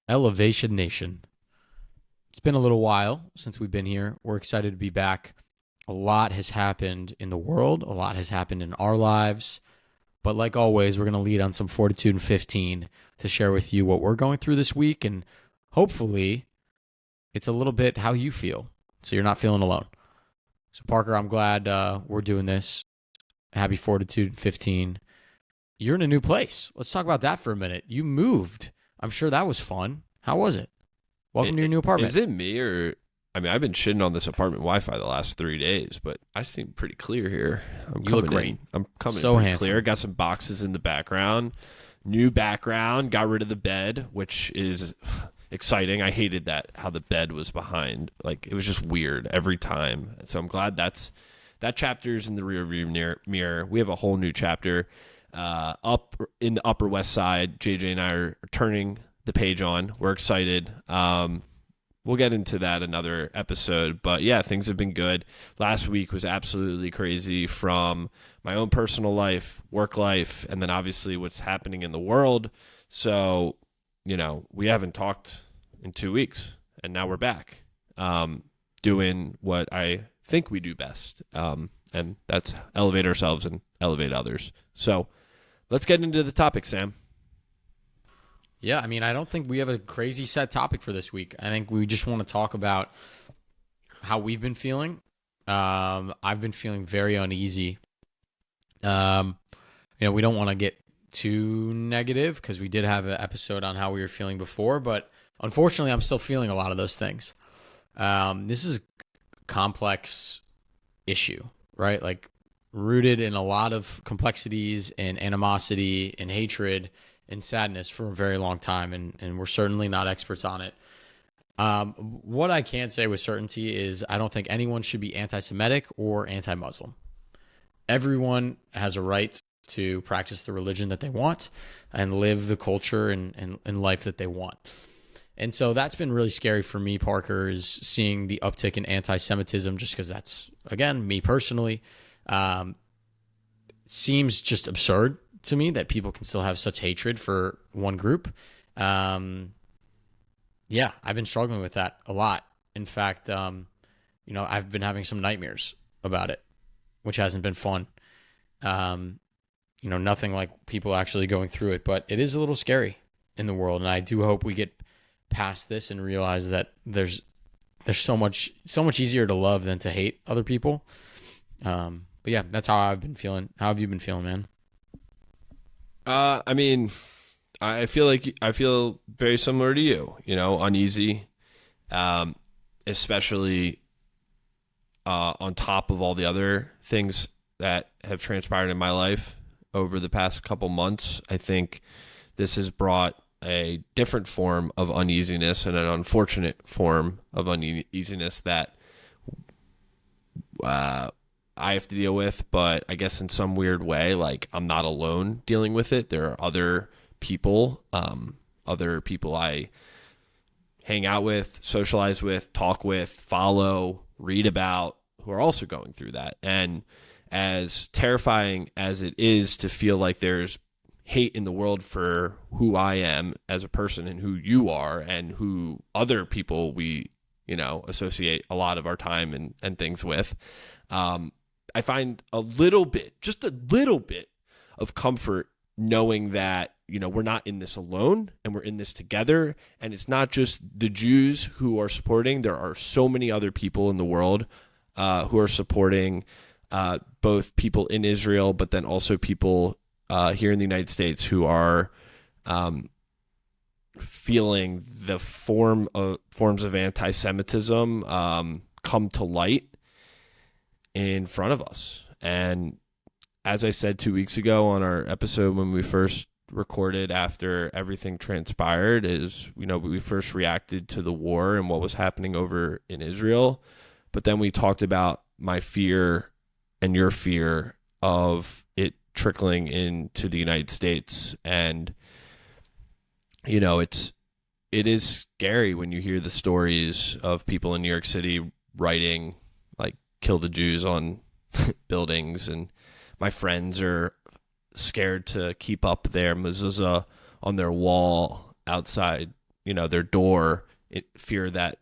Elevation Nation. It's been a little while since we've been here. We're excited to be back. A lot has happened in the world. A lot has happened in our lives. But like always, we're going to lead on some Fortitude and 15 to share with you what we're going through this week. And hopefully, it's a little bit how you feel, so you're not feeling alone. So Parker, I'm glad we're doing this. Happy Fortitude 15. You're in a new place. Let's talk about that for a minute. You moved. I'm sure that was fun. How was it? Welcome to your new apartment. Is it me or... I mean, I've been shitting on this apartment Wi-Fi the last 3 days, but I seem pretty clear here. You look great. I'm coming so in pretty handsome. clear. Got some boxes in the background. New background. Got rid of the bed, which is exciting. I hated that, how the bed was behind. Like, it was just weird every time. So I'm glad that chapter's in the rearview mirror. We have a whole new chapter up in the Upper West Side. JJ and I are turning the page on. We're excited. We'll get into that another episode. But yeah, things have been good. Last week was absolutely crazy, from my own personal life, work life, and then obviously what's happening in the world. So, we haven't talked in 2 weeks, and now we're back doing what I think we do best. And that's elevate ourselves and elevate others. So let's get into the topic, Sam. Yeah, I mean, I don't think we have a crazy set topic for this week. I think we just want to talk about how we've been feeling. I've been feeling very uneasy. We don't want to get too negative because we did have an episode on how we were feeling before, but unfortunately, I'm still feeling a lot of those things. This is a complex issue, right? Like, rooted in a lot of complexities and animosity and hatred and sadness for a very long time, and we're certainly not experts on it. What I can say with certainty is I don't think anyone should be anti-Semitic or anti-Muslim. Everyone has a right to practice the religion that they want and live the culture and life that they want. And so that's been really scary for me, Parker, is seeing the uptick in anti-Semitism, just because that's, again, me personally. Seems just absurd to me that people can still have such hatred for one group. I've been struggling with that a lot. In fact, I've been having some nightmares about it, which hasn't been fun. Nothing like people actually going through it, but it is a little scary in the world. And I do hope we get past this and realize that there's so much easier to love than to hate other people. But yeah, that's how I've been feeling. How have you been feeling, man? I mean, I feel very similar to you, uneasy, especially on top of all the other things that have transpired in my life over the past couple months. I think this has brought a different form of uneasiness and an unfortunate form of uneasiness that I have to deal with, but I guess in some weird way, like, I'm not alone dealing with it. There are other people I hang out with, socialize with, talk with, follow, read about, who are also going through that. And as terrifying as it is to feel like there's hate in the world for who I am as a person and who you are and who other people we, associate a lot of our time and things with, I find just a little bit of comfort knowing that, we're not in this alone and we're in this together. And it's not just the Jews who are supporting. There are so many other people in the world who are supporting both people in Israel, but then also people here in the United States who are feeling the forms of anti-Semitism come to light in front of us. And as I said 2 weeks ago on our episode when we first recorded after everything transpired, is, we first reacted to the war and what was happening over in Israel, but then we talked about my fear and your fear of it trickling into the United States. And it is scary when you hear the stories of people in New York City writing like "kill the Jews" on buildings, and my friends are scared to keep up their mezuzah on their wall outside, their door, fear that,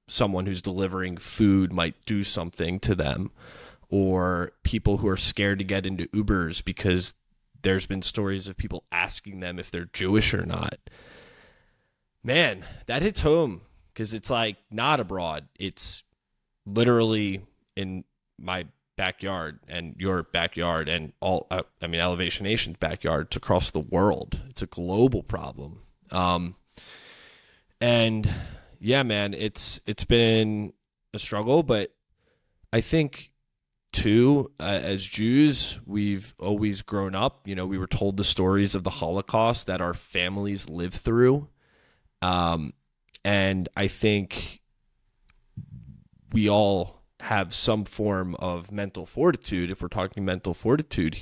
someone who's delivering food might do something to them, or people who are scared to get into Ubers because there's been stories of people asking them if they're Jewish or not. Man, that hits home, because it's like not abroad. It's literally in my backyard and your backyard and Elevation Nation's backyard. It's across the world. It's a global problem. And yeah, man, it's been a struggle, but I think too, as Jews, we've always grown up, we were told the stories of the Holocaust that our families lived through. And I think we all have some form of mental fortitude, if we're talking mental fortitude,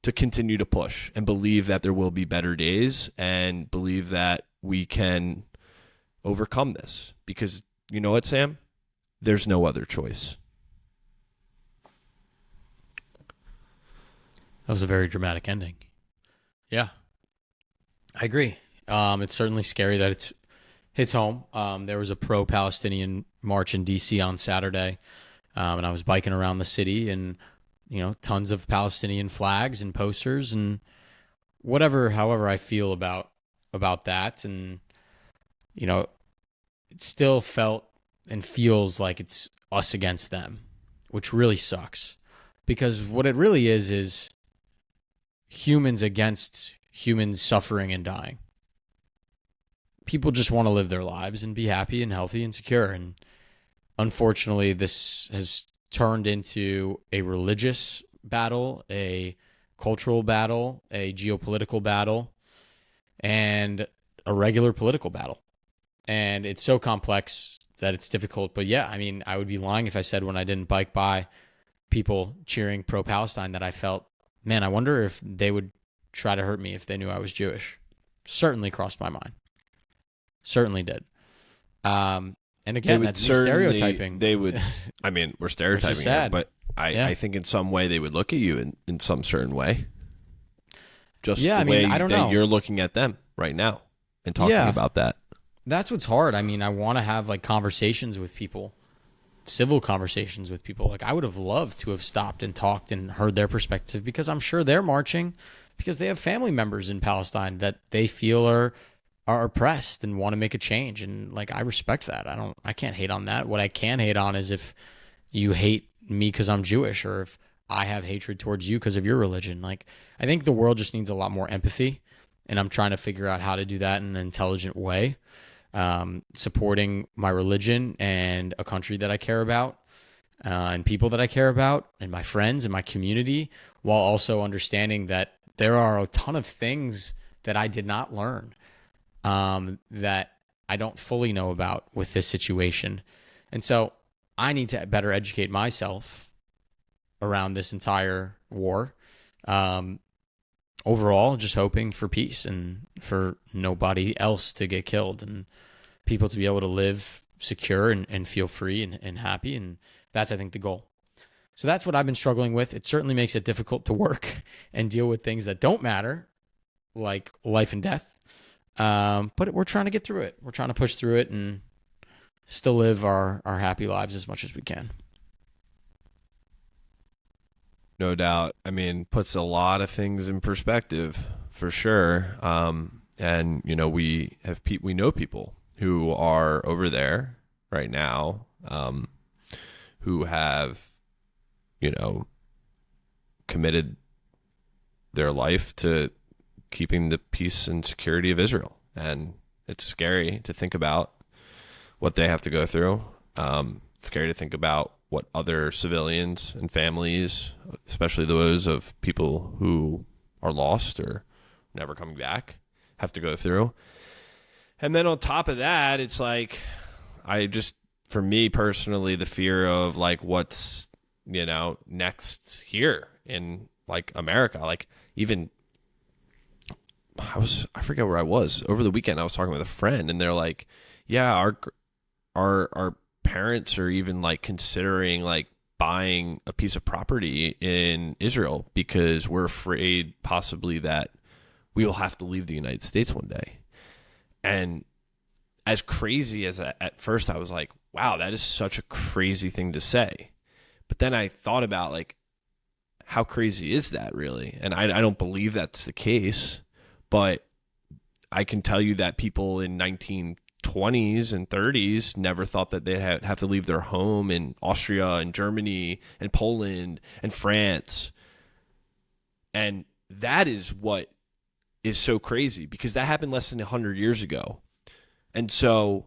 to continue to push and believe that there will be better days, and believe that we can overcome this. Because you know what, Sam? There's no other choice. That was a very dramatic ending. Yeah, I agree. It's certainly scary that it hits home. There was a pro-Palestinian march in D.C. on Saturday, and I was biking around the city, and tons of Palestinian flags and posters and however I feel about that, and it still felt and feels like it's us against them, which really sucks, because what it really is humans against humans suffering and dying. People just want to live their lives and be happy and healthy and secure. And unfortunately, this has turned into a religious battle, a cultural battle, a geopolitical battle, and a regular political battle. And it's so complex that it's difficult. But yeah, I mean, I would be lying if I said when I didn't bike by people cheering pro-Palestine that I felt, man, I wonder if they would try to hurt me if they knew I was Jewish. Certainly crossed my mind. Certainly did. And again, that's stereotyping. They would, I mean, we're stereotyping here, but I think in some way they would look at you in some certain way. Just the way I don't that know. You're looking at them right now and talking about that. That's what's hard. I mean, I want to have like conversations with people, civil conversations with people. Like, I would have loved to have stopped and talked and heard their perspective, because I'm sure they're marching because they have family members in Palestine that they feel are oppressed and want to make a change. And like, I respect that. I can't hate on that. What I can hate on is if you hate me because I'm Jewish, or if I have hatred towards you because of your religion. Like, I think the world just needs a lot more empathy, and I'm trying to figure out how to do that in an intelligent way. Supporting my religion and a country that I care about, and people that I care about, and my friends and my community, while also understanding that there are a ton of things that I did not learn, that I don't fully know about with this situation. And so I need to better educate myself around this entire war. Overall, just hoping for peace and for nobody else to get killed, and people to be able to live secure and feel free and happy. And that's, I think, the goal. So that's what I've been struggling with. It certainly makes it difficult to work and deal with things that don't matter, like life and death. But we're trying to get through it. We're trying to push through it and still live our happy lives as much as we can. No doubt. I mean, puts a lot of things in perspective for sure. And we know people who are over there right now, who have, committed their life to keeping the peace and security of Israel. And it's scary to think about what they have to go through. It's scary to think about what other civilians and families, especially those of people who are lost or never coming back, have to go through. And then on top of that, it's like, for me personally, the fear of like what's, next here in like America. Like, even I forget where I was over the weekend. I was talking with a friend, and they're like, yeah, our parents are even like considering like buying a piece of property in Israel because we're afraid possibly that we will have to leave the United States one day. And as crazy as at first, I was like, wow, that is such a crazy thing to say. But then I thought about, like, how crazy is that really? And I don't believe that's the case, but I can tell you that people in 1920s and 30s never thought that they'd have to leave their home in Austria and Germany and Poland and France. And that is what is so crazy, because that happened less than 100 years ago. And so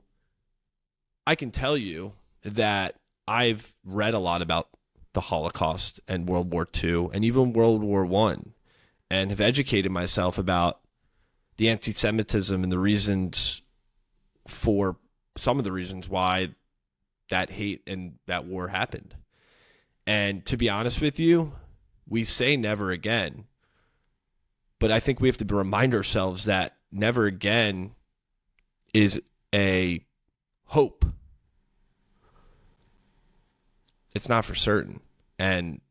I can tell you that I've read a lot about the Holocaust and World War II and even World War I, and have educated myself about the anti-Semitism and the reasons for some of the reasons why that hate and that war happened. And to be honest with you, we say never again, but I think we have to remind ourselves that never again is a hope. It's not for certain. And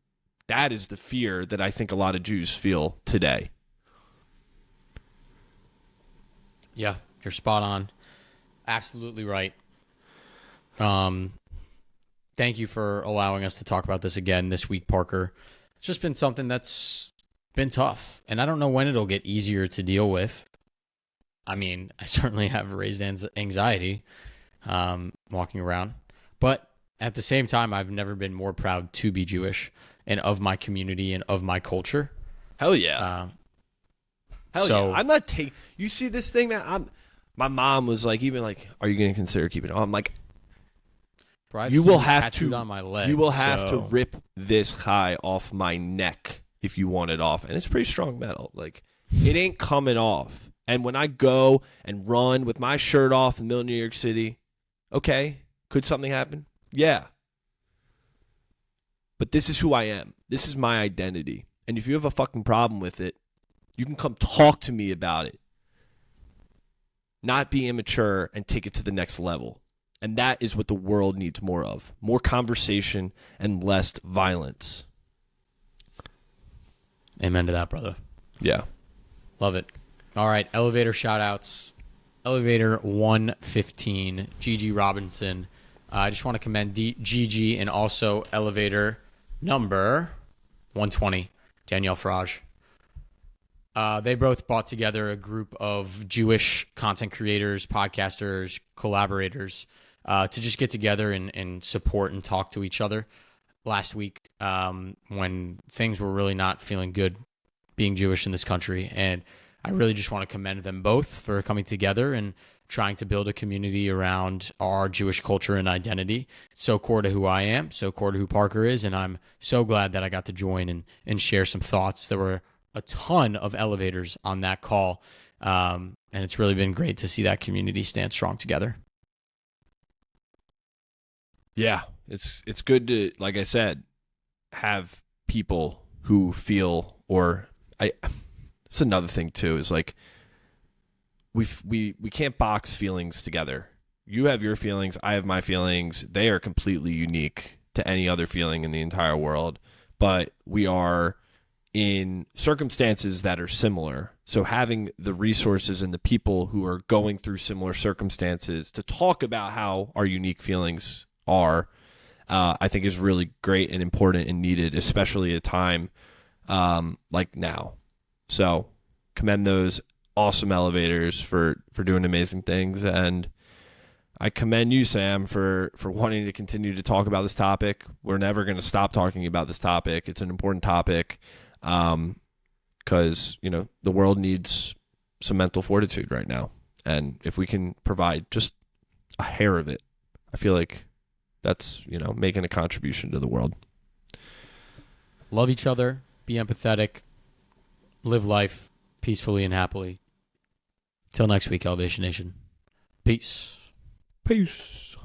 that is the fear that I think a lot of Jews feel today. Yeah, you're spot on. Absolutely right. Thank you for allowing us to talk about this again this week, Parker. It's just been something that's been tough, and I don't know when it'll get easier to deal with. I mean, I certainly have raised anxiety walking around, but at the same time, I've never been more proud to be Jewish and of my community and of my culture. Hell yeah. Hell so, yeah. I'm not taking. You see this thing, man? My mom was like, even like, are you going to consider keeping it on? I'm like, bro, you will have to on my leg, you will have to rip this high off my neck if you want it off. And it's pretty strong metal. Like, it ain't coming off. And when I go and run with my shirt off in the middle of New York City, okay, could something happen? Yeah. But this is who I am. This is my identity. And if you have a fucking problem with it, you can come talk to me about it. Not be immature and take it to the next level. And that is what the world needs more of. More conversation and less violence. Amen to that, brother. Yeah. Love it. All right, elevator shout-outs. Elevator 115, Gigi Robinson. I just want to commend Gigi, and also elevator number 120, Danielle Farage. They both brought together a group of Jewish content creators, podcasters, collaborators to just get together and support and talk to each other last week when things were really not feeling good being Jewish in this country. And I really just want to commend them both for coming together and trying to build a community around our Jewish culture and identity. It's so core to who I am, so core to who Parker is, and I'm so glad that I got to join and share some thoughts. There were a ton of elevators on that call, and it's really been great to see that community stand strong together. Yeah, it's good to, like I said, have people who feel, or it's another thing too, is like we can't box feelings together. You have your feelings, I have my feelings. They are completely unique to any other feeling in the entire world, but we are in circumstances that are similar. So having the resources and the people who are going through similar circumstances to talk about how our unique feelings are, I think is really great and important and needed, especially at a time like now. So commend those awesome elevators for doing amazing things. And I commend you, Sam, for wanting to continue to talk about this topic. We're never going to stop talking about this topic. It's an important topic because, the world needs some mental fortitude right now. And if we can provide just a hair of it, I feel like that's, making a contribution to the world. Love each other, be empathetic, live life peacefully and happily. Till next week, Elevation Nation. Peace. Peace.